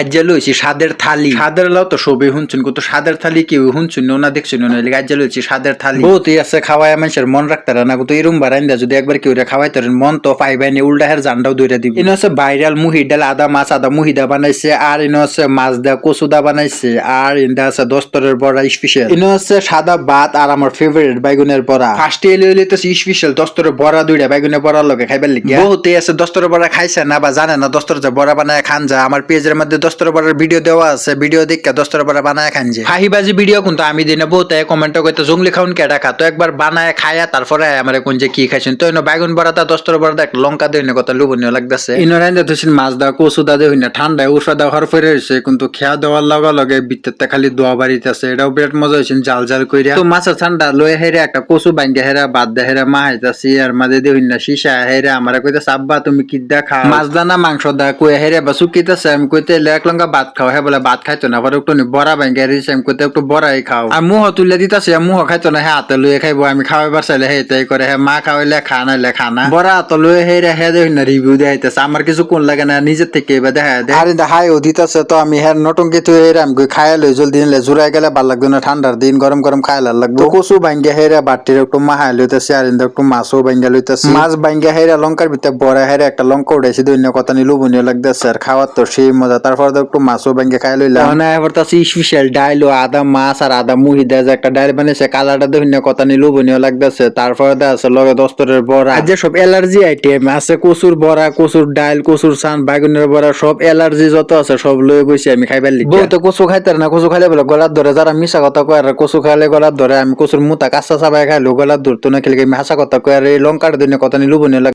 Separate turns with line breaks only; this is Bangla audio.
আজ্জা লইছি স্বাদের থালি। স্বাদের লাও তো সবে হুনছুন, কত স্বাদের থালি কেউ হুনছুন না দেখছুন না, আজ্জা লইছি স্বাদের থালি। বহুতই আছে খাওয়ায় মানুষের মন রাখতে না, কত এরম বারাইন দেয় যদি একবার কেউ খাওয়াইতে মন তো পাইবাই নি, উল্টা হের জান্ডাও দইরা দিব। ইনো আছে ভাইরাল মুহি ডাল আদা মাছ আদা মুহিদা বানাইছে, আর ইনো আছে মাছ দা কচুদা বানাইছে, আর ইন্দা আছে দস্তরের বড়া স্পেশাল। ইনো আছে সাদা ভাত আর আমার ফেভারিট বাইগুনের বড়া। ফার্স্টে এলে তো স্পেশাল দস্তরের বড়া দুইটা বাইগুনের বড়ার লগে খাইবার লিগে। বহুতই আছে দস্তরের বড়া খাইছে না বা জানে না দস্তর যে বড়া বানায় খান যা। আমার পেজের মধ্যে দস্তরের বড়ার ভিডিও দেওয়া আছে, ভিডিও দেখে দস্তরের বড়া বানায় খান যে। ফাহিবাজি ভিডিও কিন্তু আমি দিনে বহুত কমেন্ট করতে জঙ্গলি খাউন কেডা খা, তো একবার বানায় খায়া তারপরে আমার কোন যে কি খাইছেন। তো ইনো বাইগুন বড়াটা দস্তরের বড়াটা একটা লঙ্কা দেয় না, কত লোভনীয় লাগতেছে। ইনো রাইন্দা ধরছেন মাছ দা কচু দা দেয় না, ঠান্ডায় ঔষধ দেওয়ার ফেরে হয়েছে, কিন্তু খেয়া দেওয়ার লগে লগে ভিতরতে খালি দোয়া বাড়িতেছে। এটাও বিরাট মজা হয়েছে জাল জাল কইরা। তো মাছের ঠান্ডা লয়ে হেরে একটা কচু বাঙ্গা হেরা বাদ দে হেরা মাহাইতাছি, আর মাঝে দেই না সীসা হেরে আমার কইতাছে আব্বা তুমি কি দা খাও, মাছ দা না মাংস দা কই হেরে বা শুকিতেছে। আমি কইতে এক লঙ্কা ভাত খাও, হ্যাঁ বলে ভাত খাইতো না, পরে একটু বড়া বাঙ্গা দিয়েছে, আমি কইতে একটু বড়াই খাও। আর মুহ তুলে দিতেছে, মুহ খাইতো না, হ্যাঁ হাতে লুয়ে খাইবো। আমি খাওয়াইবার চাইলে হে তাই করে, হ্যাঁ মা খাওয়াইলে খা নাইলে খানা। বড়া হাতে লুয়ে হেরে হে দেই না রিভিউ দেখাইতেছে, আমার কিছু কোন লাগে না, নিজের থেকে এবার দেখা দেয়। আর হাই ও দিতেছে, তো আমি হ্যাঁ নটঙ্কি তুই হেরে আমি খাইয়া লই জলদি নিলে জুড়াই গেলে ভাল লাগতো না, ঠান্ডার দিন গরম গরম খাইলে লাগতো। কচু বাঙ্গা হেরে বাটির একটু মাহাই লইতেছে, আর একটু মাছও বাঙ্গা লইতেছে। মাছ বাঙ্গা হেরে লঙ্কার ভিতরে বড়া হেরে একটা লঙ্কা উঠেছে, দৈন্য কথা নি লোভনীয় লাগতেছে, আর খাওয়ার তো সেই মজা। তারপর একটু মাছও বাঙ্গা খাই লইলাম। এবার তো স্পেশাল ডাইল ও আদা মাছ আর আদা মুহি দেয় যে একটা ডাইল বানিয়েছে, কালারটা দৈন্য কথা নি লোভনীয় লাগতেছে। তারপরে দেয় আছে লগে দস্তরের বড়া, আর যে সব অ্যালার্জি আইটেম আছে, কচুর বড়া কচুর ডাইল কচুর চান বাইগুনের বড়া, সব অ্যালার্জি যত আছে সব লয়ে বসে আমি খাইবার লিখি। বউ তো কচু খাইতে না, কচু খাইলে বলে গলার ধরে, যারা মিশা কথা কয় আর কচু খাইলে গলার ধরে। আমি কচুর মুতা কাঁচা চাবাই খাইলো গলার ধরতো না, খেলে আমি হাসা কথা কয়, আর এই লঙ্কার দিনে কথা নি লোভনীয় লাগে।